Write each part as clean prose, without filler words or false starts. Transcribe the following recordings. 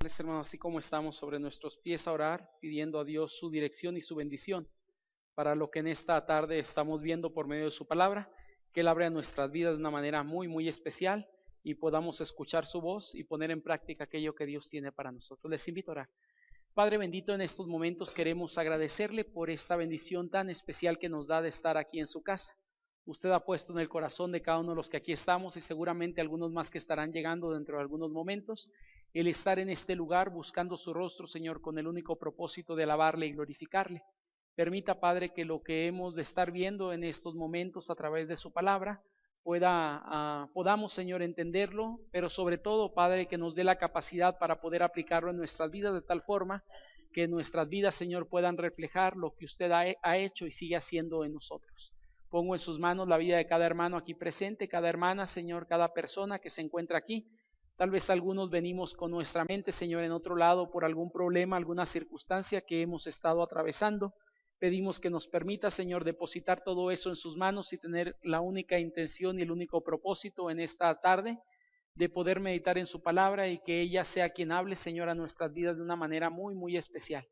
invitarles, hermanos, así como estamos sobre nuestros pies a orar, pidiendo a Dios su dirección y su bendición para lo que en esta tarde estamos viendo por medio de su palabra, que Él abra nuestras vidas de una manera muy especial y podamos escuchar su voz y poner en práctica aquello que Dios tiene para nosotros. Les invito a orar. Padre bendito, en estos momentos queremos agradecerle por esta bendición tan especial que nos da de estar aquí en su casa. Usted ha puesto en el corazón de cada uno de los que aquí estamos y seguramente algunos más que estarán llegando dentro de algunos momentos, el estar en este lugar buscando su rostro, Señor, con el único propósito de alabarle y glorificarle. Permita, Padre, que lo que hemos de estar viendo en estos momentos a través de su palabra podamos, Señor, entenderlo, pero sobre todo, Padre, que nos dé la capacidad para poder aplicarlo en nuestras vidas de tal forma que nuestras vidas, Señor, puedan reflejar lo que usted ha hecho y sigue haciendo en nosotros. Pongo en sus manos la vida de cada hermano aquí presente, cada hermana, Señor, cada persona que se encuentra aquí. Tal vez algunos venimos con nuestra mente, Señor, en otro lado por algún problema, alguna circunstancia que hemos estado atravesando. Pedimos que nos permita, Señor, depositar todo eso en sus manos y tener la única intención y el único propósito en esta tarde de poder meditar en su palabra y que ella sea quien hable, Señor, a nuestras vidas de una manera muy especial.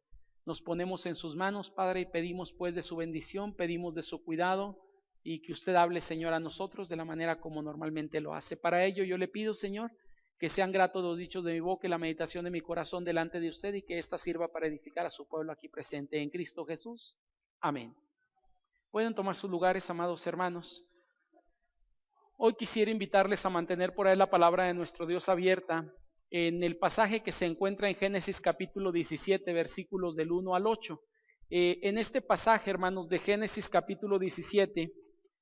Nos ponemos en sus manos, Padre, y pedimos pues de su bendición, pedimos de su cuidado y que usted hable, Señor, a nosotros de la manera como normalmente lo hace. Para ello yo le pido, Señor, que sean gratos los dichos de mi boca y la meditación de mi corazón delante de usted y que ésta sirva para edificar a su pueblo aquí presente en Cristo Jesús. Amén. Pueden tomar sus lugares, amados hermanos. Hoy quisiera invitarles a mantener por ahí la palabra de nuestro Dios abierta en el pasaje que se encuentra en Génesis capítulo 17, versículos del 1 al 8. En este pasaje, hermanos, de Génesis capítulo 17,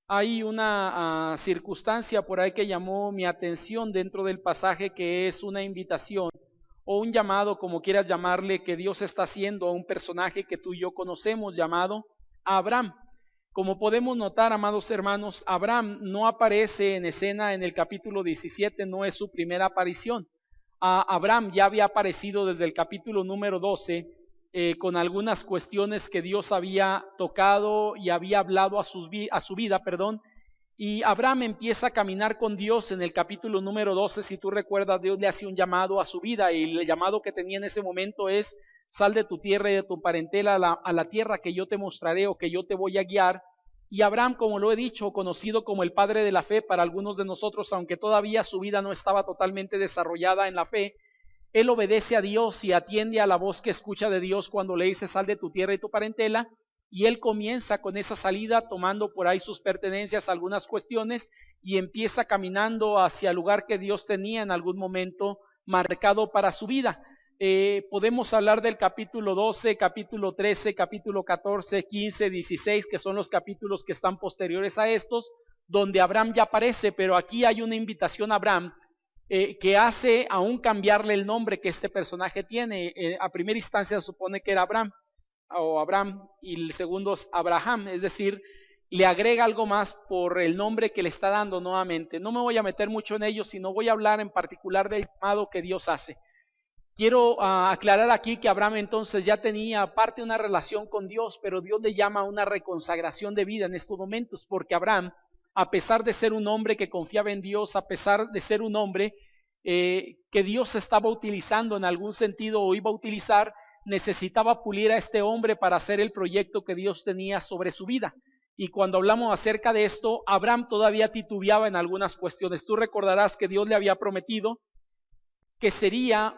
hay una circunstancia por ahí que llamó mi atención dentro del pasaje, que es una invitación o un llamado, como quieras llamarle, que Dios está haciendo a un personaje que tú y yo conocemos llamado Abraham. Como podemos notar, amados hermanos, Abraham no aparece en escena en el capítulo 17, no es su primera aparición. Abraham ya había aparecido desde el capítulo número 12 con algunas cuestiones que Dios había tocado y había hablado a su vida, y Abraham empieza a caminar con Dios en el capítulo número 12, si tú recuerdas, Dios le hace un llamado a su vida y el llamado que tenía en ese momento es: sal de tu tierra y de tu parentela a la tierra que yo te mostraré o que yo te voy a guiar. Y Abraham, como lo he dicho, conocido como el padre de la fe para algunos de nosotros, aunque todavía su vida no estaba totalmente desarrollada en la fe, él obedece a Dios y atiende a la voz que escucha de Dios cuando le dice: sal de tu tierra y tu parentela. Y él comienza con esa salida tomando por ahí sus pertenencias, algunas cuestiones, y empieza caminando hacia el lugar que Dios tenía en algún momento marcado para su vida. Podemos hablar del capítulo 12, capítulo 13, capítulo 14, 15, 16, que son los capítulos que están posteriores a estos, donde Abraham ya aparece, pero aquí hay una invitación a Abraham que hace aún cambiarle el nombre que este personaje tiene. A primera instancia se supone que era Abraham, y el segundo es Abraham, es decir, le agrega algo más por el nombre que le está dando nuevamente. No me voy a meter mucho en ello, sino voy a hablar en particular del llamado que Dios hace. Quiero aclarar aquí que Abraham entonces ya tenía aparte una relación con Dios, pero Dios le llama a una reconsagración de vida en estos momentos, porque Abraham, a pesar de ser un hombre que confiaba en Dios, a pesar de ser un hombre que Dios estaba utilizando en algún sentido o iba a utilizar, necesitaba pulir a este hombre para hacer el proyecto que Dios tenía sobre su vida. Y cuando hablamos acerca de esto, Abraham todavía titubeaba en algunas cuestiones. Tú recordarás que Dios le había prometido que sería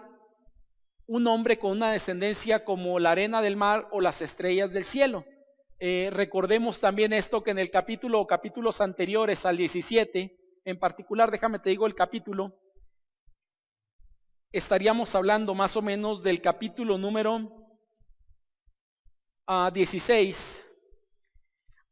un hombre con una descendencia como la arena del mar o las estrellas del cielo. Recordemos también esto, que en el capítulo o capítulos anteriores al 17, en particular, déjame te digo el capítulo, estaríamos hablando más o menos del capítulo número 16.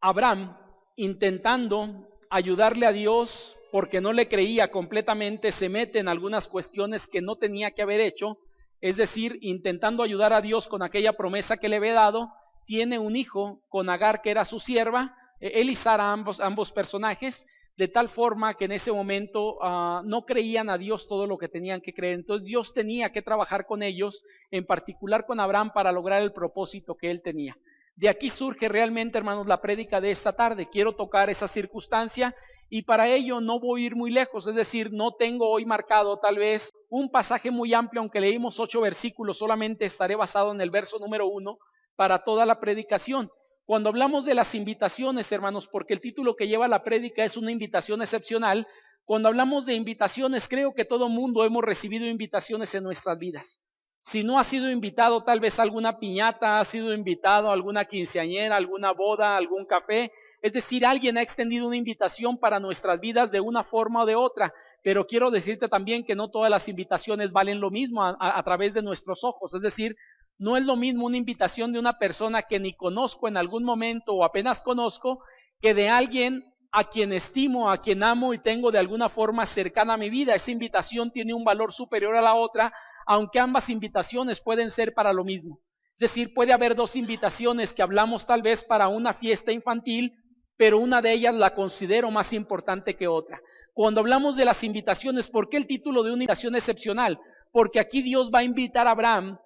Abraham, intentando ayudarle a Dios porque no le creía completamente, se mete en algunas cuestiones que no tenía que haber hecho, es decir, intentando ayudar a Dios con aquella promesa que le había dado. Tiene un hijo con Agar, que era su sierva, él y Sara, ambos personajes, de tal forma que en ese momento no creían a Dios todo lo que tenían que creer. Entonces Dios tenía que trabajar con ellos, en particular con Abraham, para lograr el propósito que él tenía. De aquí surge realmente, hermanos, la prédica de esta tarde. Quiero tocar esa circunstancia y para ello no voy a ir muy lejos, es decir, no tengo hoy marcado tal vez un pasaje muy amplio, aunque leímos 8 versículos, solamente estaré basado en el verso número 1 para toda la predicación. Cuando hablamos de las invitaciones, hermanos, porque el título que lleva la prédica es una invitación excepcional, cuando hablamos de invitaciones, creo que todo mundo hemos recibido invitaciones en nuestras vidas. Si no has sido invitado tal vez a alguna piñata, has sido invitado a alguna quinceañera, alguna boda, algún café, es decir, alguien ha extendido una invitación para nuestras vidas de una forma o de otra, pero quiero decirte también que no todas las invitaciones valen lo mismo a través de nuestros ojos, es decir, no es lo mismo una invitación de una persona que ni conozco en algún momento o apenas conozco, que de alguien a quien estimo, a quien amo y tengo de alguna forma cercana a mi vida. Esa invitación tiene un valor superior a la otra, aunque ambas invitaciones pueden ser para lo mismo. Es decir, puede haber 2 invitaciones que hablamos tal vez para una fiesta infantil, pero una de ellas la considero más importante que otra. Cuando hablamos de las invitaciones, ¿por qué el título de una invitación excepcional? Porque aquí Dios va a invitar a Abraham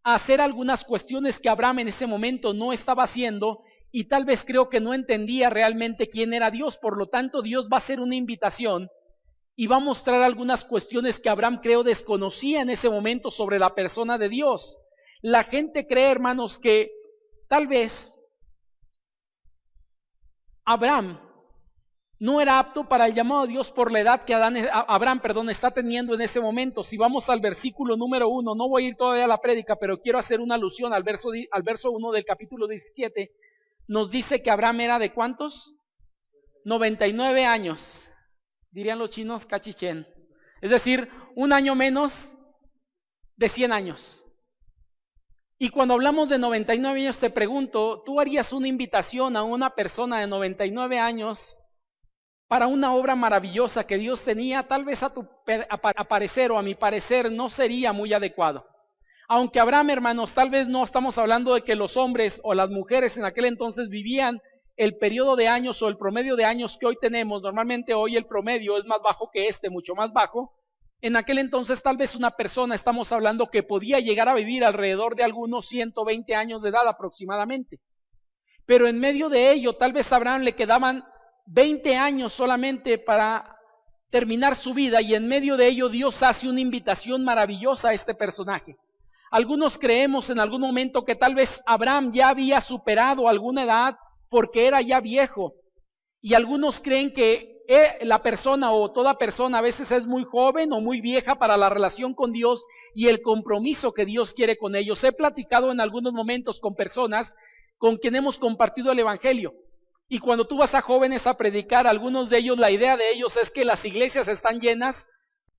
a hacer algunas cuestiones que Abraham en ese momento no estaba haciendo y tal vez creo que no entendía realmente quién era Dios. Por lo tanto, Dios va a hacer una invitación y va a mostrar algunas cuestiones que Abraham creo desconocía en ese momento sobre la persona de Dios. La gente cree, hermanos, que tal vez Abraham no era apto para el llamado de Dios por la edad que Abraham está teniendo en ese momento. Si vamos al versículo número 1, no voy a ir todavía a la prédica, pero quiero hacer una alusión al verso 1 del capítulo 17, nos dice que Abraham era ¿de cuántos? 99 años. Dirían los chinos, cachichén. Es decir, un año menos de 100 años. Y cuando hablamos de 99 años, te pregunto, ¿tú harías una invitación a una persona de 99 años para una obra maravillosa que Dios tenía? Tal vez a parecer o a mi parecer no sería muy adecuado. Aunque Abraham, hermanos, tal vez no estamos hablando de que los hombres o las mujeres en aquel entonces vivían el periodo de años o el promedio de años que hoy tenemos. Normalmente hoy el promedio es más bajo que mucho más bajo. En aquel entonces tal vez una persona, estamos hablando que podía llegar a vivir alrededor de algunos 120 años de edad aproximadamente. Pero en medio de ello, tal vez a Abraham le quedaban 20 años solamente para terminar su vida, y en medio de ello Dios hace una invitación maravillosa a este personaje. Algunos creemos en algún momento que tal vez Abraham ya había superado alguna edad porque era ya viejo, y algunos creen que la persona o toda persona a veces es muy joven o muy vieja para la relación con Dios y el compromiso que Dios quiere con ellos. He platicado en algunos momentos con personas con quien hemos compartido el evangelio, y cuando tú vas a jóvenes a predicar, algunos de ellos, la idea de ellos es que las iglesias están llenas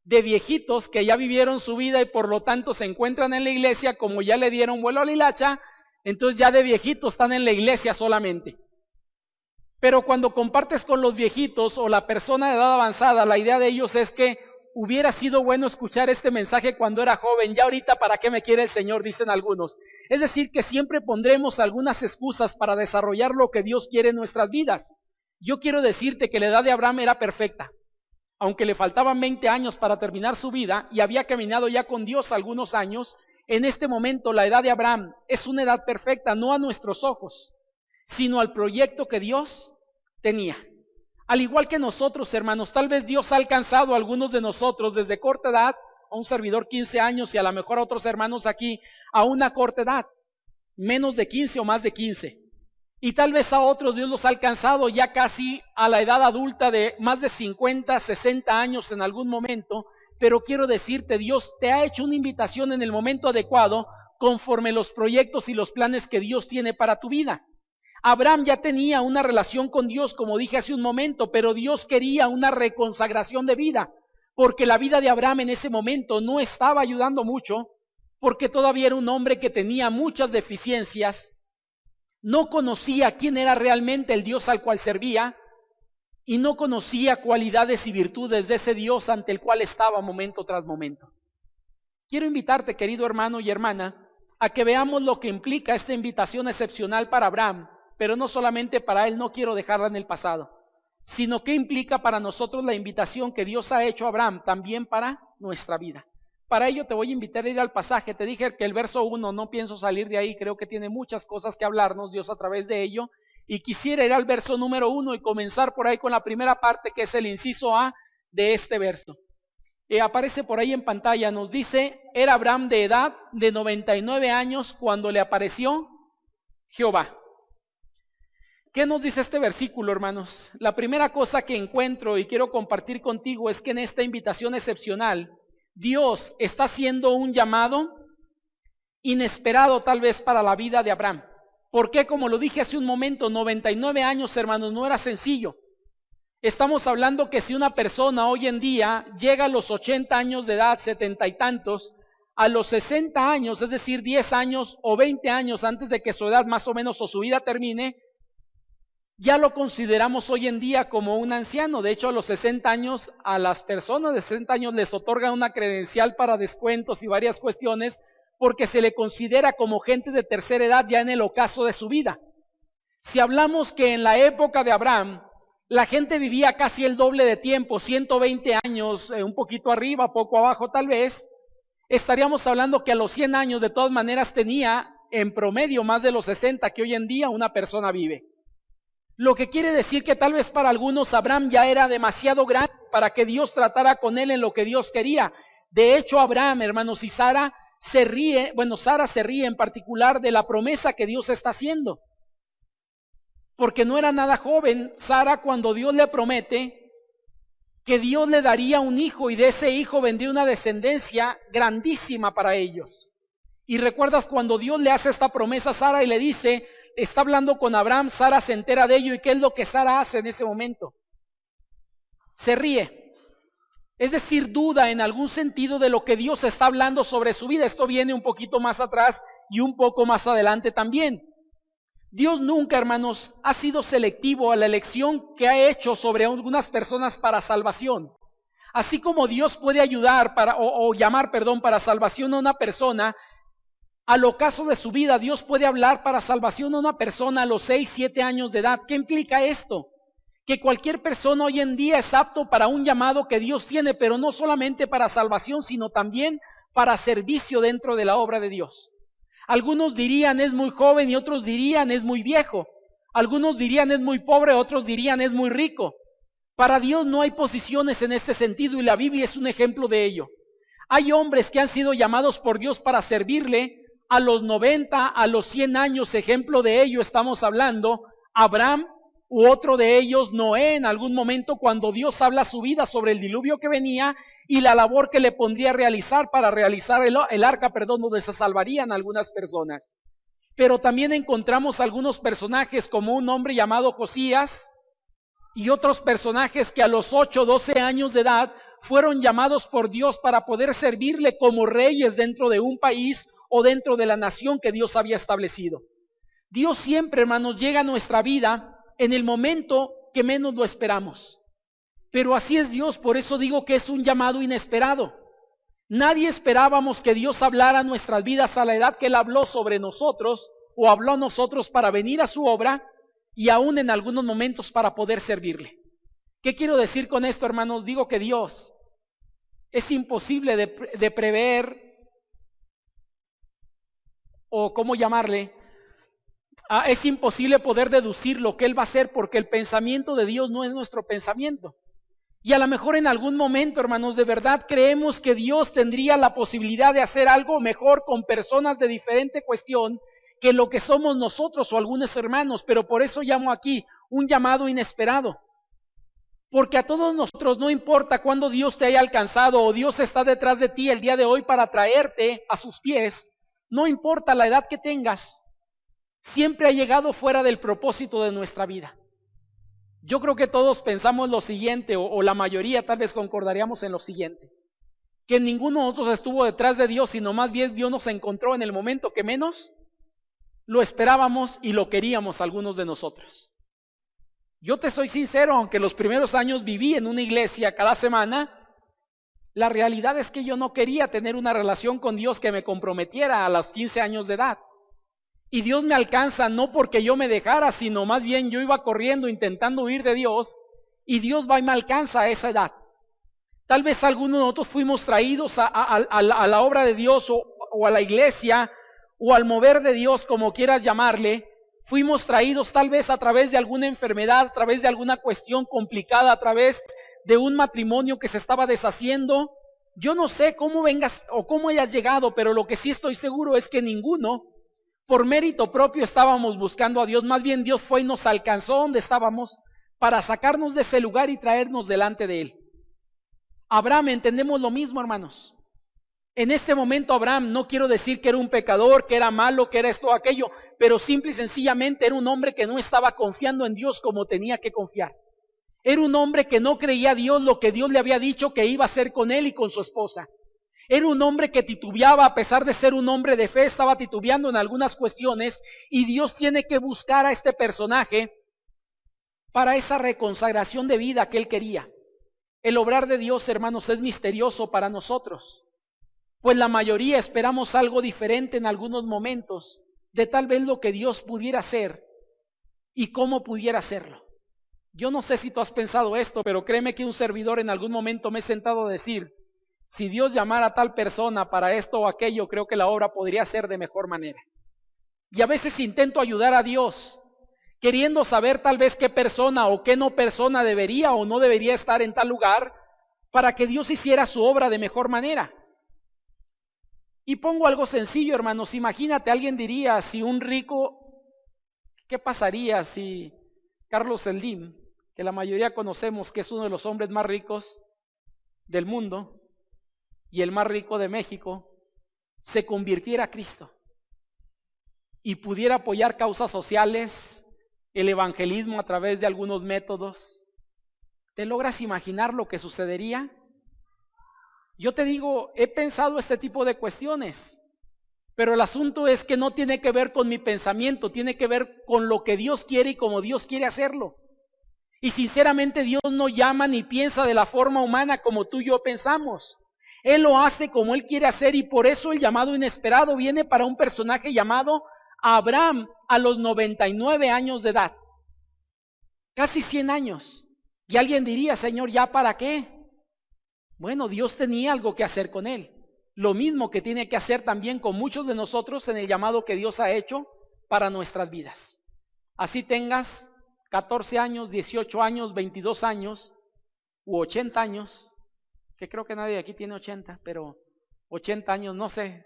de viejitos que ya vivieron su vida y por lo tanto se encuentran en la iglesia, como ya le dieron vuelo a la hilacha, entonces ya de viejitos están en la iglesia solamente. Pero cuando compartes con los viejitos o la persona de edad avanzada, la idea de ellos es que hubiera sido bueno escuchar este mensaje cuando era joven, ya ahorita para qué me quiere el Señor, dicen algunos. Es decir, que siempre pondremos algunas excusas para desarrollar lo que Dios quiere en nuestras vidas. Yo quiero decirte que la edad de Abraham era perfecta. Aunque le faltaban 20 años para terminar su vida y había caminado ya con Dios algunos años, en este momento la edad de Abraham es una edad perfecta, no a nuestros ojos, sino al proyecto que Dios tenía. Al igual que nosotros, hermanos, tal vez Dios ha alcanzado a algunos de nosotros desde corta edad, a un servidor 15 años y a lo mejor a otros hermanos aquí a una corta edad, menos de 15 o más de 15. Y tal vez a otros Dios los ha alcanzado ya casi a la edad adulta de más de 50, 60 años en algún momento, pero quiero decirte, Dios te ha hecho una invitación en el momento adecuado conforme los proyectos y los planes que Dios tiene para tu vida. Abraham ya tenía una relación con Dios, como dije hace un momento, pero Dios quería una reconsagración de vida, porque la vida de Abraham en ese momento no estaba ayudando mucho, porque todavía era un hombre que tenía muchas deficiencias, no conocía quién era realmente el Dios al cual servía, y no conocía cualidades y virtudes de ese Dios ante el cual estaba momento tras momento. Quiero invitarte, querido hermano y hermana, a que veamos lo que implica esta invitación excepcional para Abraham, pero no solamente para él, no quiero dejarla en el pasado, sino que implica para nosotros la invitación que Dios ha hecho a Abraham también para nuestra vida. Para ello te voy a invitar a ir al pasaje. Te dije que el verso 1, no pienso salir de ahí, creo que tiene muchas cosas que hablarnos Dios a través de ello, y quisiera ir al verso número 1 y comenzar por ahí con la primera parte, que es el inciso A de este verso. Aparece por ahí en pantalla, nos dice, era Abraham de edad de 99 años cuando le apareció Jehová. ¿Qué nos dice este versículo, hermanos? La primera cosa que encuentro y quiero compartir contigo es que en esta invitación excepcional, Dios está haciendo un llamado inesperado tal vez para la vida de Abraham. Porque, como lo dije hace un momento, 99 años, hermanos, no era sencillo. Estamos hablando que si una persona hoy en día llega a los 80 años de edad, 70 y tantos, a los 60 años, es decir, 10 años o 20 años antes de que su edad más o menos o su vida termine, ya lo consideramos hoy en día como un anciano. De hecho, a los 60 años, a las personas de 60 años les otorgan una credencial para descuentos y varias cuestiones, porque se le considera como gente de tercera edad ya en el ocaso de su vida. Si hablamos que en la época de Abraham, la gente vivía casi el doble de tiempo, 120 años, un poquito arriba, poco abajo tal vez, estaríamos hablando que a los 100 años de todas maneras tenía en promedio más de los 60 que hoy en día una persona vive. Lo que quiere decir que tal vez para algunos Abraham ya era demasiado grande para que Dios tratara con él en lo que Dios quería. De hecho, Abraham, hermanos, y Sara Sara se ríe en particular de la promesa que Dios está haciendo. Porque no era nada joven Sara cuando Dios le promete que Dios le daría un hijo y de ese hijo vendría una descendencia grandísima para ellos. Y recuerdas cuando Dios le hace esta promesa a Sara y le dice, está hablando con Abraham, Sara se entera de ello, y ¿qué es lo que Sara hace en ese momento? Se ríe. Es decir, duda en algún sentido de lo que Dios está hablando sobre su vida. Esto viene un poquito más atrás y un poco más adelante también. Dios nunca, hermanos, ha sido selectivo a la elección que ha hecho sobre algunas personas para salvación. Así como Dios puede ayudar llamar para salvación a una persona, al ocaso de su vida, Dios puede hablar para salvación a una persona a los 6, 7 años de edad. ¿Qué implica esto? Que cualquier persona hoy en día es apto para un llamado que Dios tiene, pero no solamente para salvación, sino también para servicio dentro de la obra de Dios. Algunos dirían es muy joven y otros dirían es muy viejo. Algunos dirían es muy pobre, otros dirían es muy rico. Para Dios no hay posiciones en este sentido y la Biblia es un ejemplo de ello. Hay hombres que han sido llamados por Dios para servirle a los 90, a los 100 años. Ejemplo de ello estamos hablando, Abraham, u otro de ellos, Noé, en algún momento cuando Dios habla su vida sobre el diluvio que venía y la labor que le pondría a realizar para realizar el arca, donde se salvarían algunas personas. Pero también encontramos algunos personajes como un hombre llamado Josías y otros personajes que a los 8, 12 años de edad fueron llamados por Dios para poder servirle como reyes dentro de un país o dentro de la nación que Dios había establecido. Dios siempre, hermanos, llega a nuestra vida en el momento que menos lo esperamos. Pero así es Dios, por eso digo que es un llamado inesperado. Nadie esperábamos que Dios hablara a nuestras vidas a la edad que Él habló sobre nosotros, o habló a nosotros para venir a su obra, y aún en algunos momentos para poder servirle. ¿Qué quiero decir con esto, hermanos? Digo que Dios es imposible de prever, o cómo llamarle, es imposible poder deducir lo que Él va a hacer, porque el pensamiento de Dios no es nuestro pensamiento. Y a lo mejor en algún momento, hermanos, de verdad creemos que Dios tendría la posibilidad de hacer algo mejor con personas de diferente cuestión que lo que somos nosotros o algunos hermanos, pero por eso llamo aquí un llamado inesperado. Porque a todos nosotros no importa cuándo Dios te haya alcanzado o Dios está detrás de ti el día de hoy para traerte a sus pies, no importa la edad que tengas, siempre ha llegado fuera del propósito de nuestra vida. Yo creo que todos pensamos lo siguiente, o la mayoría tal vez concordaríamos en lo siguiente, que ninguno de nosotros estuvo detrás de Dios, sino más bien Dios nos encontró en el momento que menos lo esperábamos y lo queríamos algunos de nosotros. Yo te soy sincero, aunque los primeros años viví en una iglesia cada semana, la realidad es que yo no quería tener una relación con Dios que me comprometiera a los 15 años de edad. Y Dios me alcanza no porque yo me dejara, sino más bien yo iba corriendo intentando huir de Dios, y Dios va y me alcanza a esa edad. Tal vez algunos de nosotros fuimos traídos a la obra de Dios o a la iglesia o al mover de Dios, como quieras llamarle. Fuimos traídos tal vez a través de alguna enfermedad, a través de alguna cuestión complicada, a través de un matrimonio que se estaba deshaciendo, Yo no sé cómo vengas o cómo hayas llegado, pero lo que sí estoy seguro es que ninguno, por mérito propio, estábamos buscando a Dios. Más bien Dios fue y nos alcanzó donde estábamos para sacarnos de ese lugar y traernos delante de Él. Abraham, entendemos lo mismo, hermanos. En este momento Abraham, no quiero decir que era un pecador, que era malo, que era esto o aquello, pero simple y sencillamente era un hombre que no estaba confiando en Dios como tenía que confiar. Era un hombre que no creía a Dios lo que Dios le había dicho que iba a hacer con él y con su esposa. Era un hombre que titubeaba, a pesar de ser un hombre de fe, estaba titubeando en algunas cuestiones, y Dios tiene que buscar a este personaje para esa reconsagración de vida que él quería. El obrar de Dios, hermanos, es misterioso para nosotros, pues la mayoría esperamos algo diferente en algunos momentos de tal vez lo que Dios pudiera hacer y cómo pudiera hacerlo. Yo no sé si tú has pensado esto, pero créeme que un servidor en algún momento me he sentado a decir, si Dios llamara a tal persona para esto o aquello, creo que la obra podría ser de mejor manera. Y a veces intento ayudar a Dios, queriendo saber tal vez qué persona o qué no persona debería o no debería estar en tal lugar, para que Dios hiciera su obra de mejor manera. Y pongo algo sencillo, hermanos. Imagínate, alguien diría, si un rico, ¿qué pasaría si Carlos Slim, que la mayoría conocemos que es uno de los hombres más ricos del mundo y el más rico de México, se convirtiera a Cristo y pudiera apoyar causas sociales, el evangelismo a través de algunos métodos? ¿Te logras imaginar lo que sucedería? Yo te digo, he pensado este tipo de cuestiones, pero el asunto es que no tiene que ver con mi pensamiento, tiene que ver con lo que Dios quiere y cómo Dios quiere hacerlo. Y sinceramente Dios no llama ni piensa de la forma humana como tú y yo pensamos. Él lo hace como Él quiere hacer, y por eso el llamado inesperado viene para un personaje llamado Abraham a los 99 años de edad. Casi 100 años. Y alguien diría, Señor, ¿ya para qué? Bueno, Dios tenía algo que hacer con él. Lo mismo que tiene que hacer también con muchos de nosotros en el llamado que Dios ha hecho para nuestras vidas. Así tengas 14 años, 18 años, 22 años u 80 años, que creo que nadie aquí tiene 80, pero 80 años, no sé.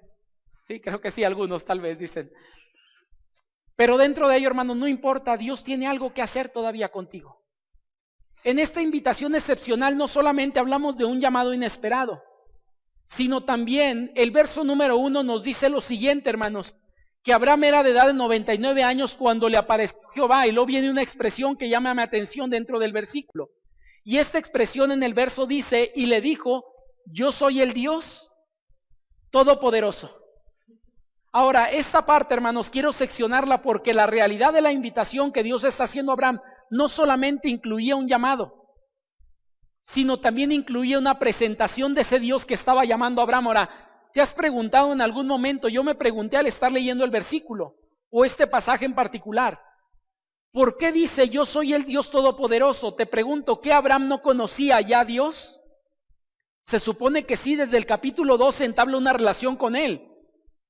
Sí, creo que sí, algunos tal vez dicen. Pero dentro de ello, hermanos, no importa, Dios tiene algo que hacer todavía contigo. En esta invitación excepcional no solamente hablamos de un llamado inesperado, sino también el verso número 1 nos dice lo siguiente, hermanos, que Abraham era de edad de 99 años cuando le apareció Jehová, y luego viene una expresión que llama mi atención dentro del versículo. Y esta expresión en el verso dice, y le dijo, yo soy el Dios Todopoderoso. Ahora, esta parte, hermanos, quiero seccionarla porque la realidad de la invitación que Dios está haciendo a Abraham no solamente incluía un llamado, sino también incluía una presentación de ese Dios que estaba llamando a Abraham. Ahora, ¿te has preguntado en algún momento? Yo me pregunté al estar leyendo el versículo, o este pasaje en particular, ¿por qué dice yo soy el Dios Todopoderoso? Te pregunto, ¿qué Abraham no conocía ya a Dios? Se supone que sí, desde el capítulo 12 entabla una relación con Él.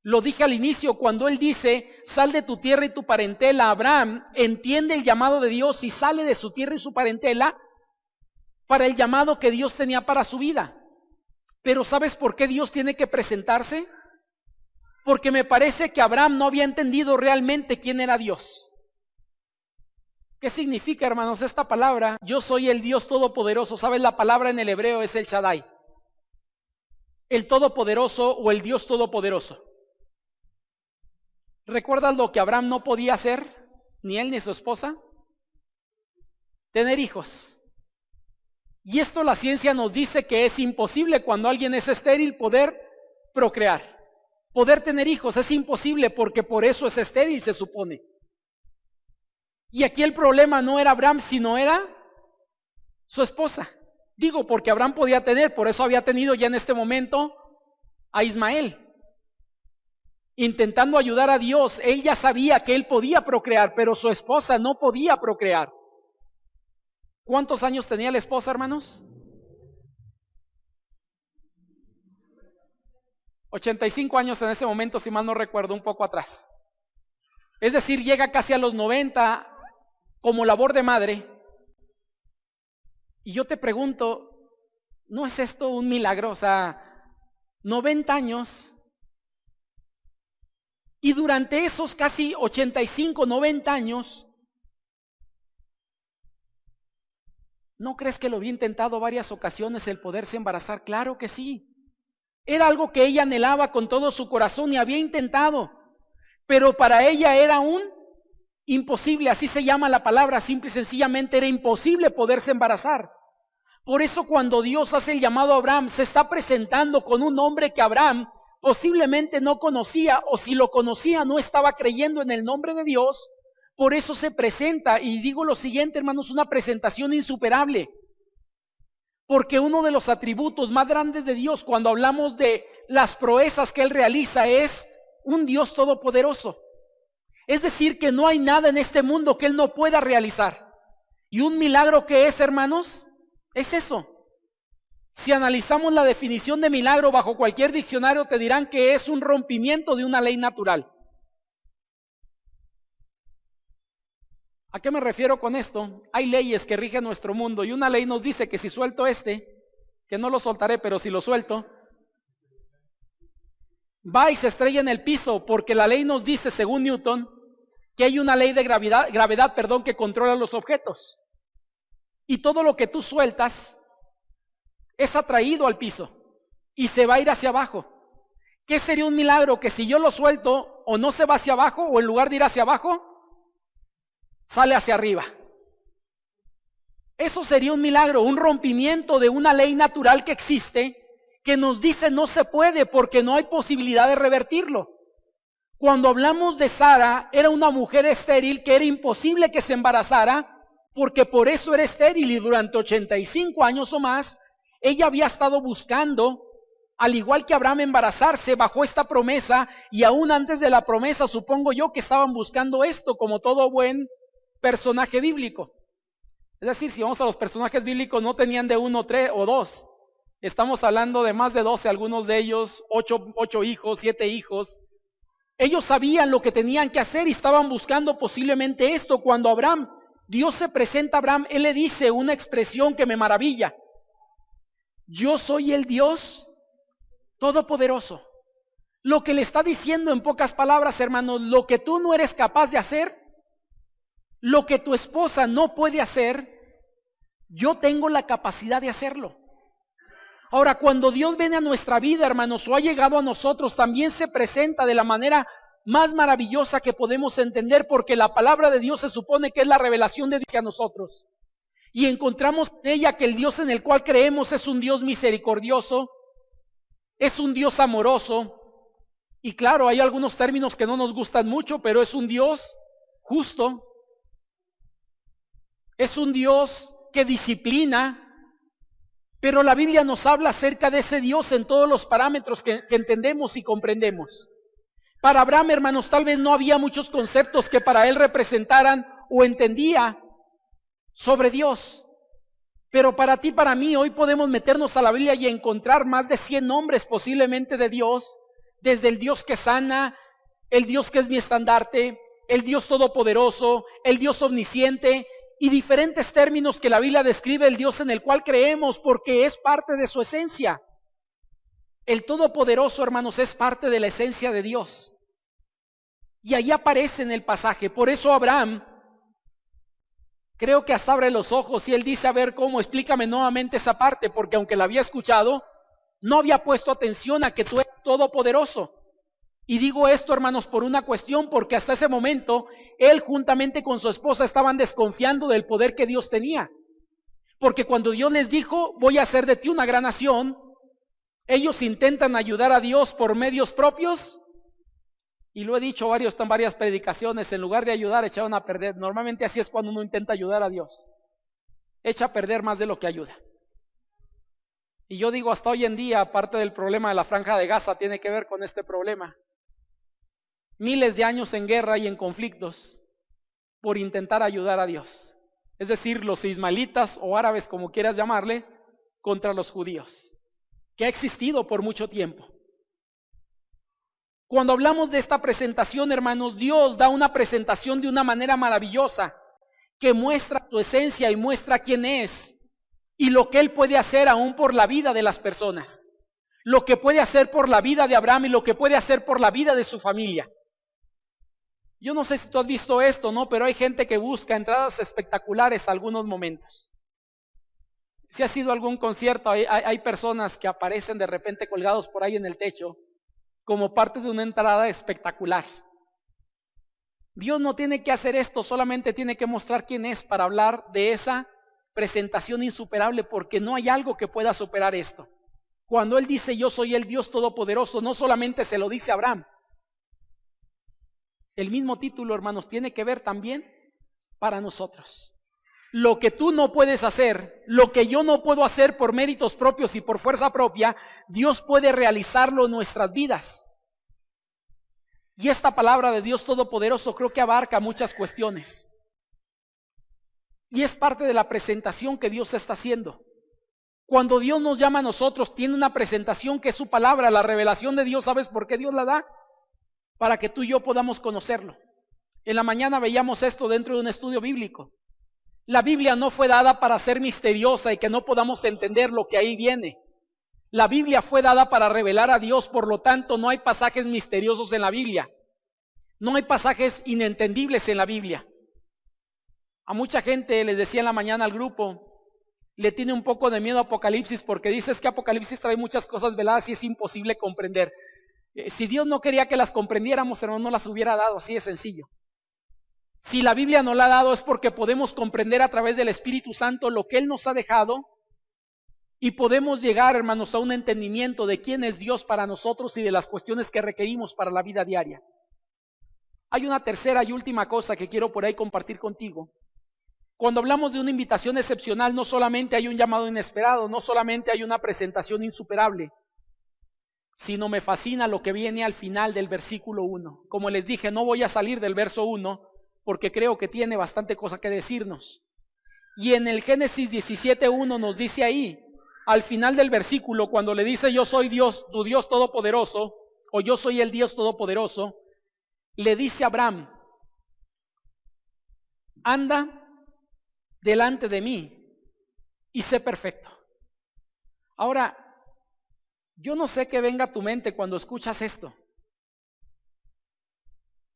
Lo dije al inicio, cuando Él dice, sal de tu tierra y tu parentela, Abraham entiende el llamado de Dios y sale de su tierra y su parentela para el llamado que Dios tenía para su vida. Pero ¿sabes por qué Dios tiene que presentarse? Porque me parece que Abraham no había entendido realmente quién era Dios. ¿Qué significa, hermanos, esta palabra? Yo soy el Dios Todopoderoso. ¿Sabes? La palabra en el hebreo es el Shaddai. El Todopoderoso o el Dios Todopoderoso. ¿Recuerdas lo que Abraham no podía hacer? Ni él ni su esposa. Tener hijos. Y esto la ciencia nos dice que es imposible cuando alguien es estéril poder procrear. Poder tener hijos es imposible porque por eso es estéril, se supone. Y aquí el problema no era Abraham, sino era su esposa. Digo, porque Abraham podía tener, por eso había tenido ya en este momento a Ismael. Intentando ayudar a Dios, él ya sabía que él podía procrear, pero su esposa no podía procrear. ¿Cuántos años tenía la esposa, hermanos? 85 años en ese momento, si mal no recuerdo, un poco atrás. Es decir, llega casi a los 90 como labor de madre. Y yo te pregunto, ¿no es esto un milagro? O sea, 90 años, y durante esos casi 85, 90 años, ¿no crees que lo había intentado varias ocasiones el poderse embarazar? Claro que sí. Era algo que ella anhelaba con todo su corazón y había intentado, pero para ella era un imposible, así se llama la palabra, simple y sencillamente era imposible poderse embarazar. Por eso cuando Dios hace el llamado a Abraham, se está presentando con un hombre que Abraham posiblemente no conocía, o si lo conocía no estaba creyendo en el nombre de Dios. Por eso se presenta, y digo lo siguiente, hermanos, una presentación insuperable. Porque uno de los atributos más grandes de Dios, cuando hablamos de las proezas que Él realiza, es un Dios todopoderoso. Es decir, que no hay nada en este mundo que Él no pueda realizar. Y un milagro que es, hermanos, es eso. Si analizamos la definición de milagro bajo cualquier diccionario, te dirán que es un rompimiento de una ley natural. ¿A qué me refiero con esto? Hay leyes que rigen nuestro mundo y una ley nos dice que si suelto que no lo soltaré, pero si lo suelto, va y se estrella en el piso, porque la ley nos dice, según Newton, que hay una ley de gravedad, que controla los objetos. Y todo lo que tú sueltas es atraído al piso y se va a ir hacia abajo. ¿Qué sería un milagro? Que si yo lo suelto, o no se va hacia abajo, o en lugar de ir hacia abajo, sale hacia arriba. Eso sería un milagro, un rompimiento de una ley natural que existe, que nos dice no se puede porque no hay posibilidad de revertirlo. Cuando hablamos de Sara, era una mujer estéril que era imposible que se embarazara, porque por eso era estéril, y durante 85 años o más, ella había estado buscando, al igual que Abraham, embarazarse bajo esta promesa, y aún antes de la promesa, supongo yo que estaban buscando esto, como todo buen personaje bíblico. Es decir, si vamos a los personajes bíblicos, no tenían de 1, 3 o 2. Estamos hablando de más de 12, algunos de ellos, 8 hijos, 7 hijos. Ellos sabían lo que tenían que hacer y estaban buscando posiblemente esto. Cuando Dios se presenta a Abraham, Él le dice una expresión que me maravilla. Yo soy el Dios todopoderoso. Lo que le está diciendo en pocas palabras, hermanos, lo que tú no eres capaz de hacer, lo que tu esposa no puede hacer, yo tengo la capacidad de hacerlo. Ahora, cuando Dios viene a nuestra vida, hermanos, o ha llegado a nosotros, también se presenta de la manera más maravillosa que podemos entender, porque la palabra de Dios se supone que es la revelación de Dios a nosotros. Y encontramos en ella que el Dios en el cual creemos es un Dios misericordioso, es un Dios amoroso, y claro, hay algunos términos que no nos gustan mucho, pero es un Dios justo, es un Dios que disciplina, pero la Biblia nos habla acerca de ese Dios en todos los parámetros que entendemos y comprendemos. Para Abraham, hermanos, tal vez no había muchos conceptos que para él representaran o entendía sobre Dios. Pero para ti, para mí, hoy podemos meternos a la Biblia y encontrar más de 100 nombres posiblemente de Dios, desde el Dios que sana, el Dios que es mi estandarte, el Dios todopoderoso, el Dios omnisciente, y diferentes términos que la Biblia describe el Dios en el cual creemos, porque es parte de su esencia. El Todopoderoso, hermanos, es parte de la esencia de Dios. Y ahí aparece en el pasaje. Por eso Abraham, creo que hasta abre los ojos y él dice, a ver, ¿cómo? Explícame nuevamente esa parte, porque aunque la había escuchado, no había puesto atención a que tú eres todopoderoso. Y digo esto, hermanos, por una cuestión, porque hasta ese momento, él juntamente con su esposa estaban desconfiando del poder que Dios tenía. Porque cuando Dios les dijo, voy a hacer de ti una gran nación, ellos intentan ayudar a Dios por medios propios, y lo he dicho en varias predicaciones, en lugar de ayudar, echaban a perder. Normalmente así es cuando uno intenta ayudar a Dios. Echa a perder más de lo que ayuda. Y yo digo, hasta hoy en día, parte del problema de la Franja de Gaza tiene que ver con este problema. Miles de años en guerra y en conflictos por intentar ayudar a Dios. Es decir, los ismaelitas o árabes, como quieras llamarle, contra los judíos, que ha existido por mucho tiempo. Cuando hablamos de esta presentación, hermanos, Dios da una presentación de una manera maravillosa, que muestra su esencia y muestra quién es, y lo que Él puede hacer aún por la vida de las personas. lo que puede hacer por la vida de Abraham y lo que puede hacer por la vida de su familia. Yo no sé si tú has visto esto, ¿no? Pero hay gente que busca entradas espectaculares a algunos momentos. Si has ido a algún concierto, hay personas que aparecen de repente colgados por ahí en el techo como parte de una entrada espectacular. Dios no tiene que hacer esto, solamente tiene que mostrar quién es para hablar de esa presentación insuperable, porque no hay algo que pueda superar esto. Cuando Él dice yo soy el Dios Todopoderoso, no solamente se lo dice a Abraham. El mismo título, hermanos, tiene que ver también para nosotros. Lo que tú no puedes hacer, lo que yo no puedo hacer por méritos propios y por fuerza propia, Dios puede realizarlo en nuestras vidas. Y esta palabra de Dios Todopoderoso creo que abarca muchas cuestiones. Y es parte de la presentación que Dios está haciendo. Cuando Dios nos llama a nosotros, tiene una presentación que es su palabra, la revelación de Dios. ¿Sabes por qué Dios la da? Para que tú y yo podamos conocerlo. En la mañana veíamos esto dentro de un estudio bíblico. La Biblia no fue dada para ser misteriosa y que no podamos entender lo que ahí viene. La Biblia fue dada para revelar a Dios, por lo tanto no hay pasajes misteriosos en la Biblia. No hay pasajes inentendibles en la Biblia. A mucha gente, les decía en la mañana al grupo, le tiene un poco de miedo a Apocalipsis porque dices que Apocalipsis trae muchas cosas veladas y es imposible comprender. Si Dios no quería que las comprendiéramos, hermano, no las hubiera dado, así de sencillo. Si la Biblia nos la ha dado es porque podemos comprender a través del Espíritu Santo lo que Él nos ha dejado y podemos llegar, hermanos, a un entendimiento de quién es Dios para nosotros y de las cuestiones que requerimos para la vida diaria. Hay una tercera y última cosa que quiero por ahí compartir contigo. Cuando hablamos de una invitación excepcional, no solamente hay un llamado inesperado, no solamente hay una presentación insuperable, sino me fascina lo que viene al final del versículo 1. Como les dije, no voy a salir del verso 1 porque creo que tiene bastante cosa que decirnos. Y en el Génesis 17:1 nos dice ahí, al final del versículo, cuando le dice yo soy Dios, tu Dios Todopoderoso, o yo soy el Dios Todopoderoso, le dice a Abraham, anda delante de mí y sé perfecto. Ahora, yo no sé qué venga a tu mente cuando escuchas esto,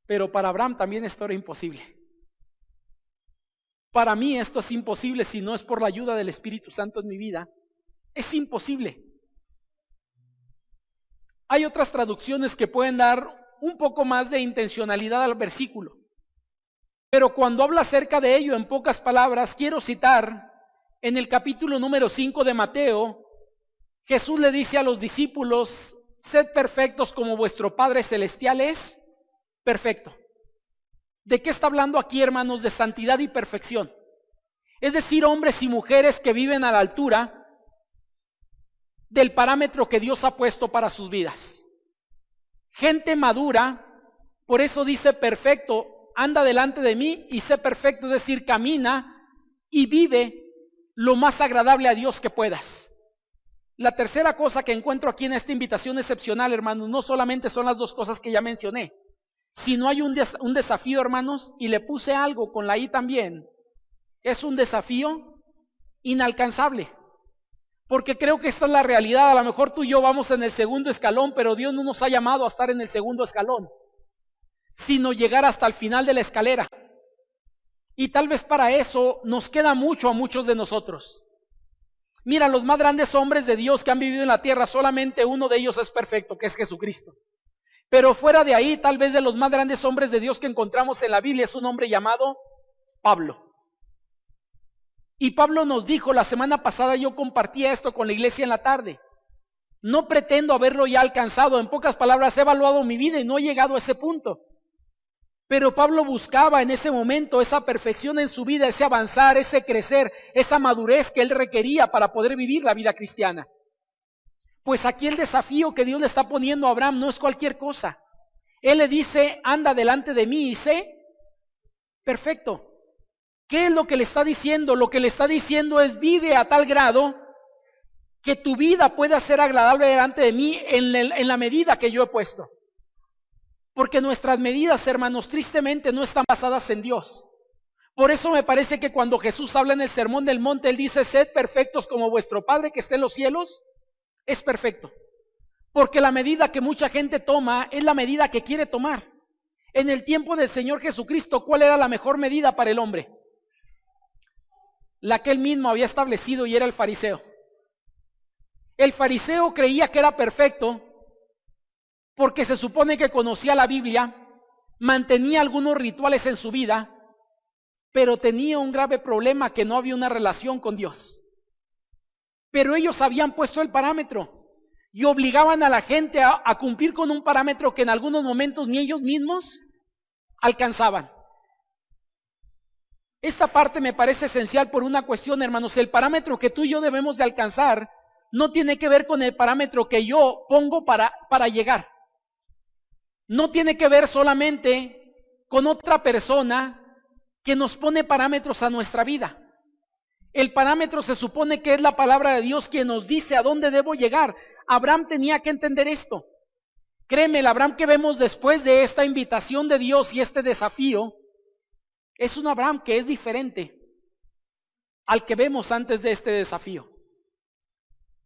pero para Abraham también esto era imposible. Para mí esto es imposible si no es por la ayuda del Espíritu Santo en mi vida. Es imposible. Hay otras traducciones que pueden dar un poco más de intencionalidad al versículo. Pero cuando habla acerca de ello en pocas palabras, quiero citar en el capítulo número 5 de Mateo, Jesús le dice a los discípulos, sed perfectos como vuestro Padre Celestial es perfecto. ¿De qué está hablando aquí, hermanos? De santidad y perfección. Es decir, hombres y mujeres que viven a la altura del parámetro que Dios ha puesto para sus vidas. Gente madura, por eso dice perfecto, anda delante de mí y sé perfecto, es decir, camina y vive lo más agradable a Dios que puedas. La tercera cosa que encuentro aquí en esta invitación excepcional, hermanos, no solamente son las dos cosas que ya mencioné, sino hay un desafío, hermanos, y le puse algo con la I también. Es un desafío inalcanzable, porque creo que esta es la realidad. A lo mejor tú y yo vamos en el segundo escalón, pero Dios no nos ha llamado a estar en el segundo escalón, sino llegar hasta el final de la escalera. Y tal vez para eso nos queda mucho a muchos de nosotros. Mira, los más grandes hombres de Dios que han vivido en la tierra, solamente uno de ellos es perfecto, que es Jesucristo. Pero fuera de ahí, tal vez de los más grandes hombres de Dios que encontramos en la Biblia, es un hombre llamado Pablo. Y Pablo nos dijo, la semana pasada yo compartía esto con la iglesia en la tarde, no pretendo haberlo ya alcanzado, en pocas palabras he evaluado mi vida y no he llegado a ese punto. Pero Pablo buscaba en ese momento esa perfección en su vida, ese avanzar, ese crecer, esa madurez que él requería para poder vivir la vida cristiana. Pues aquí el desafío que Dios le está poniendo a Abraham no es cualquier cosa. Él le dice, anda delante de mí y sé perfecto. ¿Qué es lo que le está diciendo? Lo que le está diciendo es, vive a tal grado que tu vida pueda ser agradable delante de mí en la medida que yo he puesto. Porque nuestras medidas, hermanos, tristemente no están basadas en Dios. Por eso me parece que cuando Jesús habla en el Sermón del Monte, Él dice, sed perfectos como vuestro Padre que está en los cielos es perfecto. Porque la medida que mucha gente toma es la medida que quiere tomar. En el tiempo del Señor Jesucristo, ¿cuál era la mejor medida para el hombre? La que él mismo había establecido, y era el fariseo. El fariseo creía que era perfecto porque se supone que conocía la Biblia, mantenía algunos rituales en su vida, pero tenía un grave problema, que no había una relación con Dios. Pero ellos habían puesto el parámetro y obligaban a la gente a cumplir con un parámetro que en algunos momentos ni ellos mismos alcanzaban. Esta parte me parece esencial por una cuestión, hermanos. El parámetro que tú y yo debemos de alcanzar no tiene que ver con el parámetro que yo pongo para llegar. No tiene que ver solamente con otra persona que nos pone parámetros a nuestra vida. El parámetro se supone que es la palabra de Dios quien nos dice a dónde debo llegar. Abraham tenía que entender esto. Créeme, el Abraham que vemos después de esta invitación de Dios y este desafío, es un Abraham que es diferente al que vemos antes de este desafío.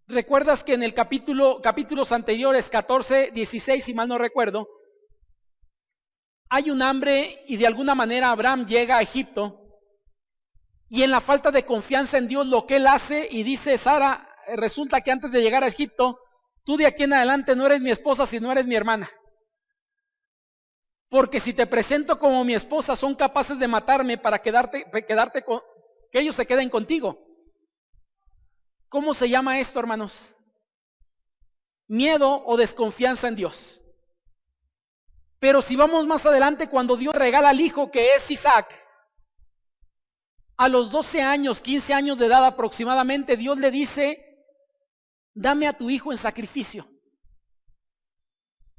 ¿Recuerdas que en el capítulos anteriores, 14, 16, si mal no recuerdo, hay un hambre y de alguna manera Abraham llega a Egipto? Y en la falta de confianza en Dios, lo que él hace, y dice: Sara, resulta que antes de llegar a Egipto, tú de aquí en adelante no eres mi esposa, sino eres mi hermana. Porque si te presento como mi esposa, son capaces de matarme para que ellos se queden contigo. ¿Cómo se llama esto, hermanos? Miedo o desconfianza en Dios. Pero si vamos más adelante, cuando Dios regala al hijo que es Isaac, a los 12 años, 15 años de edad aproximadamente, Dios le dice: dame a tu hijo en sacrificio.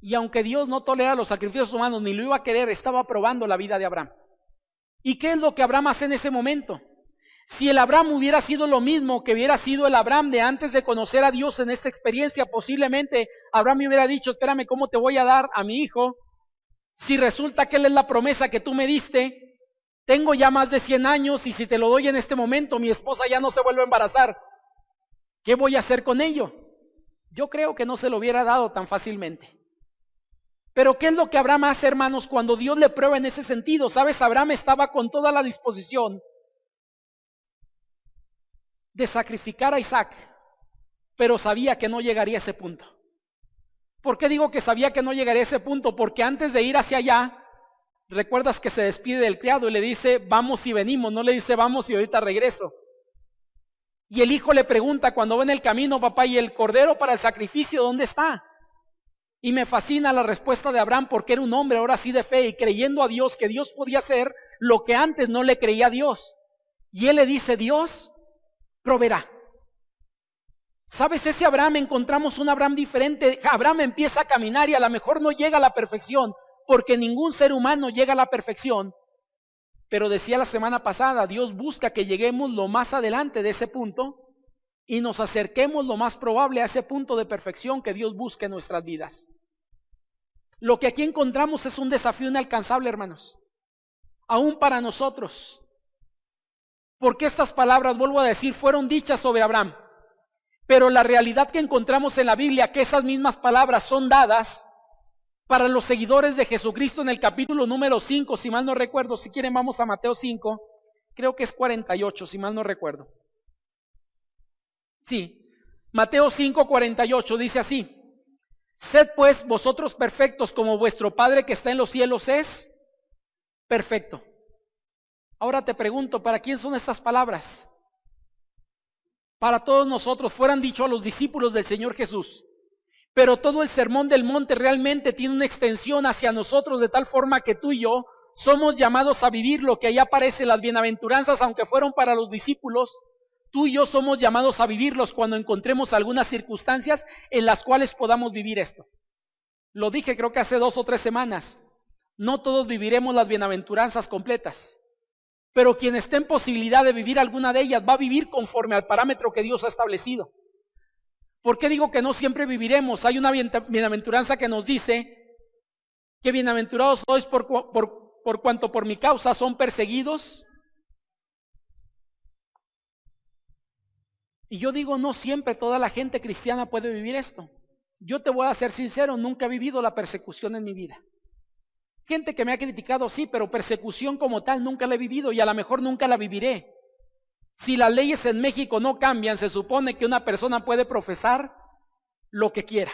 Y aunque Dios no tolera los sacrificios humanos, ni lo iba a querer, estaba probando la vida de Abraham. ¿Y qué es lo que Abraham hace en ese momento? Si el Abraham hubiera sido lo mismo que hubiera sido el Abraham de antes de conocer a Dios en esta experiencia, posiblemente Abraham me hubiera dicho: espérame, ¿cómo te voy a dar a mi hijo si resulta que él es la promesa que tú me diste? Tengo ya más de 100 años y si te lo doy en este momento, mi esposa ya no se vuelve a embarazar. ¿Qué voy a hacer con ello? Yo creo que no se lo hubiera dado tan fácilmente. Pero ¿qué es lo que Abraham hace, hermanos, cuando Dios le prueba en ese sentido? ¿Sabes? Abraham estaba con toda la disposición de sacrificar a Isaac, pero sabía que no llegaría a ese punto. ¿Por qué digo que sabía que no llegaría a ese punto? Porque antes de ir hacia allá, recuerdas que se despide del criado y le dice: vamos y venimos, no le dice: vamos y ahorita regreso. Y el hijo le pregunta cuando va en el camino: papá, ¿y el cordero para el sacrificio dónde está? Y me fascina la respuesta de Abraham, porque era un hombre ahora sí de fe y creyendo a Dios, que Dios podía hacer lo que antes no le creía a Dios. Y él le dice: Dios proveerá. ¿Sabes? Ese Abraham, encontramos un Abraham diferente. Abraham empieza a caminar y a lo mejor no llega a la perfección, porque ningún ser humano llega a la perfección. Pero decía la semana pasada, Dios busca que lleguemos lo más adelante de ese punto y nos acerquemos lo más probable a ese punto de perfección que Dios busca en nuestras vidas. Lo que aquí encontramos es un desafío inalcanzable, hermanos, aún para nosotros. Porque estas palabras, vuelvo a decir, fueron dichas sobre Abraham. Pero la realidad que encontramos en la Biblia, que esas mismas palabras son dadas para los seguidores de Jesucristo en el capítulo número 5, si mal no recuerdo. Si quieren vamos a Mateo 5, creo que es 48, si mal no recuerdo. Sí, Mateo 5, 48 dice así: sed pues vosotros perfectos como vuestro Padre que está en los cielos es perfecto. Ahora te pregunto, ¿para quién son estas palabras? Para todos nosotros. Fueran dicho a los discípulos del Señor Jesús. Pero todo el sermón del monte realmente tiene una extensión hacia nosotros, de tal forma que tú y yo somos llamados a vivir lo que ahí aparece, las bienaventuranzas, aunque fueron para los discípulos. Tú y yo somos llamados a vivirlos cuando encontremos algunas circunstancias en las cuales podamos vivir esto. Lo dije creo que hace 2 o 3 semanas. No todos viviremos las bienaventuranzas completas, pero quien esté en posibilidad de vivir alguna de ellas va a vivir conforme al parámetro que Dios ha establecido. ¿Por qué digo que no siempre viviremos? Hay una bienaventuranza que nos dice que bienaventurados sois por cuanto por mi causa son perseguidos. Y yo digo, no siempre toda la gente cristiana puede vivir esto. Yo te voy a ser sincero, nunca he vivido la persecución en mi vida. Gente que me ha criticado, sí, pero persecución como tal nunca la he vivido y a lo mejor nunca la viviré. Si las leyes en México no cambian, se supone que una persona puede profesar lo que quiera.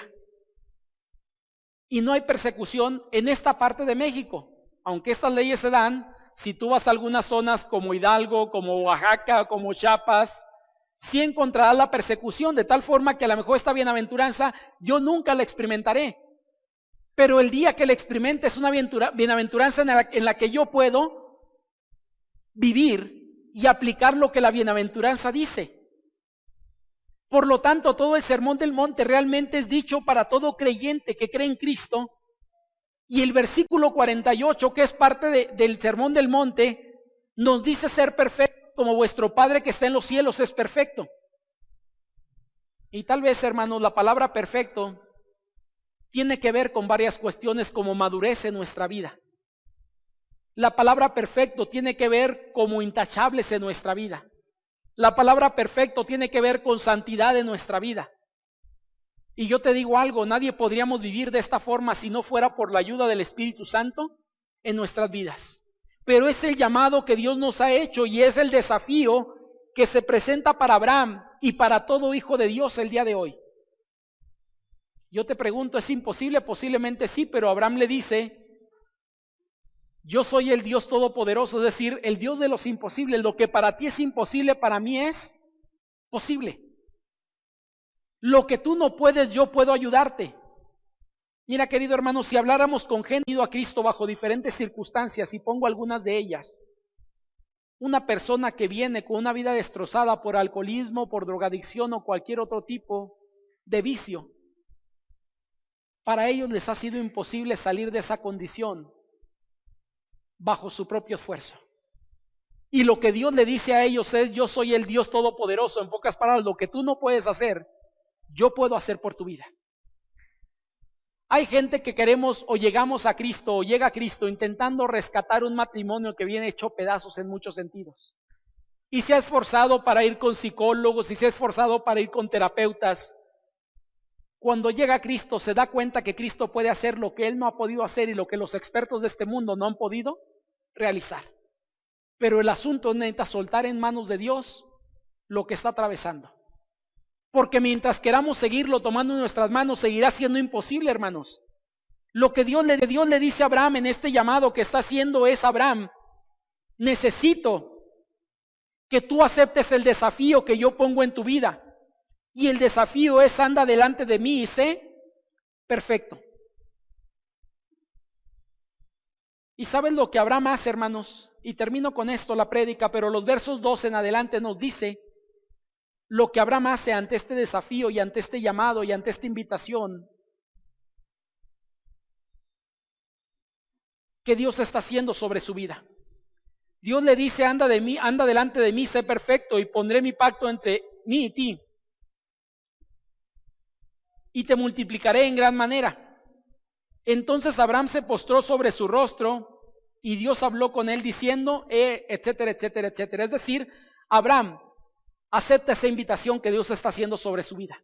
Y no hay persecución en esta parte de México. Aunque estas leyes se dan, si tú vas a algunas zonas como Hidalgo, como Oaxaca, como Chiapas, sí encontrarás la persecución, de tal forma que a lo mejor esta bienaventuranza yo nunca la experimentaré. Pero el día que la experimente es una bienaventuranza en la que yo puedo vivir y aplicar lo que la bienaventuranza dice. Por lo tanto, todo el sermón del monte realmente es dicho para todo creyente que cree en Cristo. Y el versículo 48, que es parte del sermón del monte, nos dice ser perfectos como vuestro Padre que está en los cielos es perfecto. Y tal vez, hermanos, la palabra perfecto tiene que ver con varias cuestiones como madurez en nuestra vida. La palabra perfecto tiene que ver como intachables en nuestra vida. La palabra perfecto tiene que ver con santidad en nuestra vida. Y yo te digo algo, nadie podríamos vivir de esta forma si no fuera por la ayuda del Espíritu Santo en nuestras vidas. Pero es el llamado que Dios nos ha hecho y es el desafío que se presenta para Abraham y para todo hijo de Dios el día de hoy. Yo te pregunto, ¿es imposible? Posiblemente sí, pero Abraham le dice, yo soy el Dios Todopoderoso, es decir, el Dios de los imposibles. Lo que para ti es imposible, para mí es posible. Lo que tú no puedes, yo puedo ayudarte. Mira, querido hermano, si habláramos con gente que ha ido a Cristo bajo diferentes circunstancias, y pongo algunas de ellas, una persona que viene con una vida destrozada por alcoholismo, por drogadicción o cualquier otro tipo de vicio, para ellos les ha sido imposible salir de esa condición bajo su propio esfuerzo. Y lo que Dios le dice a ellos es, yo soy el Dios Todopoderoso. En pocas palabras, lo que tú no puedes hacer, yo puedo hacer por tu vida. Hay gente que queremos o llegamos a Cristo o llega a Cristo intentando rescatar un matrimonio que viene hecho pedazos en muchos sentidos. Y se ha esforzado para ir con psicólogos y se ha esforzado para ir con terapeutas. Cuando llega a Cristo se da cuenta que Cristo puede hacer lo que Él no ha podido hacer y lo que los expertos de este mundo no han podido realizar. Pero el asunto es necesita soltar en manos de Dios lo que está atravesando. Porque mientras queramos seguirlo tomando en nuestras manos, seguirá siendo imposible, hermanos. Lo que Dios le dice a Abraham en este llamado que está haciendo es, Abraham, necesito que tú aceptes el desafío que yo pongo en tu vida. Y el desafío es, anda delante de mí y sé perfecto. ¿Y sabes lo que Abraham hace, hermanos? Y termino con esto la prédica, pero los versos 2 en adelante nos dice lo que Abraham hace ante este desafío y ante este llamado y ante esta invitación que Dios está haciendo sobre su vida. Dios le dice, anda delante de mí, sé perfecto y pondré mi pacto entre mí y ti. Y te multiplicaré en gran manera. Entonces Abraham se postró sobre su rostro y Dios habló con él diciendo, etcétera, etcétera, etcétera. Es decir, Abraham acepta esa invitación que Dios está haciendo sobre su vida.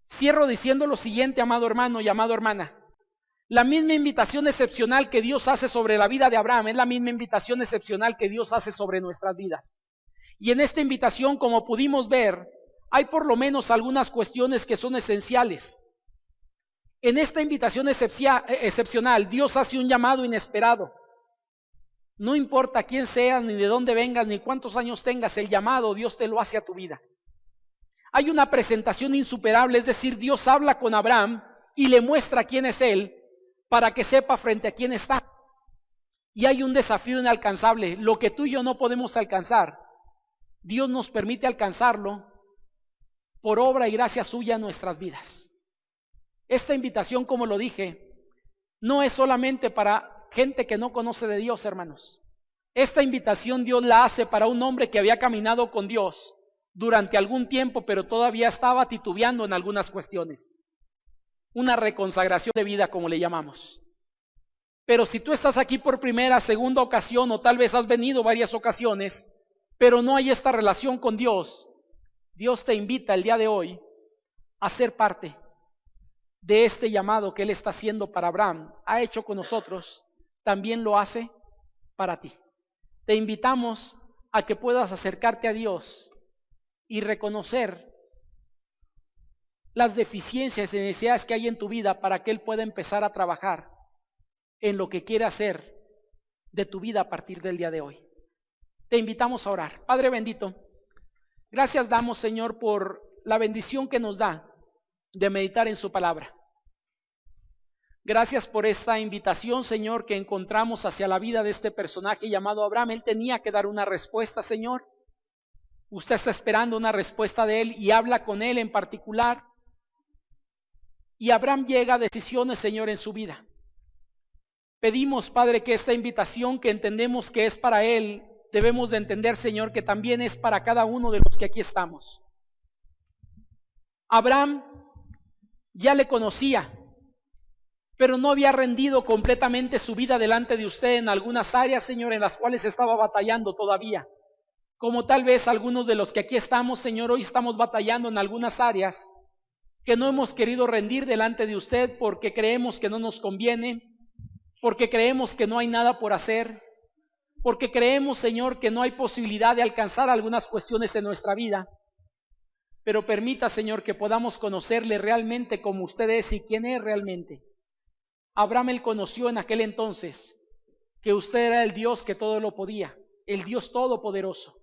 Cierro diciendo lo siguiente, amado hermano y amado hermana. La misma invitación excepcional que Dios hace sobre la vida de Abraham es la misma invitación excepcional que Dios hace sobre nuestras vidas. Y en esta invitación, como pudimos ver, hay por lo menos algunas cuestiones que son esenciales. En esta invitación excepcional, Dios hace un llamado inesperado. No importa quién seas, ni de dónde vengas, ni cuántos años tengas, el llamado Dios te lo hace a tu vida. Hay una presentación insuperable, es decir, Dios habla con Abraham y le muestra quién es él para que sepa frente a quién está. Y hay un desafío inalcanzable, lo que tú y yo no podemos alcanzar. Dios nos permite alcanzarlo por obra y gracia suya en nuestras vidas. Esta invitación, como lo dije, no es solamente para gente que no conoce de Dios, hermanos. Esta invitación Dios la hace para un hombre que había caminado con Dios durante algún tiempo, pero todavía estaba titubeando en algunas cuestiones. Una reconsagración de vida, como le llamamos. Pero si tú estás aquí por primera, segunda ocasión, o tal vez has venido varias ocasiones, pero no hay esta relación con Dios, Dios te invita el día de hoy a ser parte de este llamado que Él está haciendo para Abraham, ha hecho con nosotros, también lo hace para ti. Te invitamos a que puedas acercarte a Dios y reconocer las deficiencias y necesidades que hay en tu vida para que Él pueda empezar a trabajar en lo que quiere hacer de tu vida a partir del día de hoy. Te invitamos a orar. Padre bendito, gracias damos, Señor, por la bendición que nos da de meditar en su palabra. Gracias por esta invitación, Señor, que encontramos hacia la vida de este personaje llamado Abraham. Él tenía que dar una respuesta, Señor. Usted está esperando una respuesta de él y habla con él en particular. Y Abraham llega a decisiones, Señor, en su vida. Pedimos, Padre, que esta invitación que entendemos que es para él, debemos de entender, Señor, que también es para cada uno de los que aquí estamos. Abraham ya le conocía, pero no había rendido completamente su vida delante de usted en algunas áreas, Señor, en las cuales estaba batallando todavía. Como tal vez algunos de los que aquí estamos, Señor, hoy estamos batallando en algunas áreas que no hemos querido rendir delante de usted porque creemos que no nos conviene, porque creemos que no hay nada por hacer, porque creemos, Señor, que no hay posibilidad de alcanzar algunas cuestiones en nuestra vida. Pero permita, Señor, que podamos conocerle realmente como usted es y quién es realmente. Abraham él conoció en aquel entonces que usted era el Dios que todo lo podía, el Dios todopoderoso.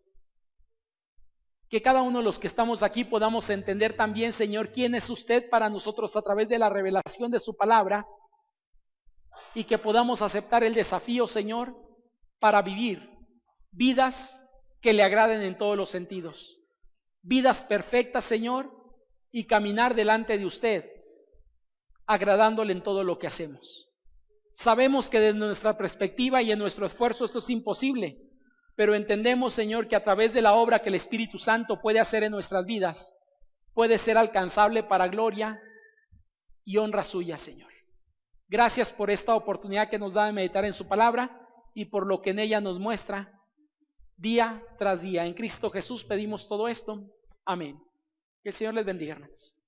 Que cada uno de los que estamos aquí podamos entender también, Señor, quién es usted para nosotros a través de la revelación de su palabra y que podamos aceptar el desafío, Señor, para vivir vidas que le agraden en todos los sentidos. Vidas perfectas, Señor, y caminar delante de usted, agradándole en todo lo que hacemos. Sabemos que desde nuestra perspectiva y en nuestro esfuerzo esto es imposible, pero entendemos, Señor, que a través de la obra que el Espíritu Santo puede hacer en nuestras vidas, puede ser alcanzable para gloria y honra suya, Señor. Gracias por esta oportunidad que nos da de meditar en su palabra y por lo que en ella nos muestra día tras día. En Cristo Jesús pedimos todo esto. Amén. Que el Señor les bendiga, hermanos.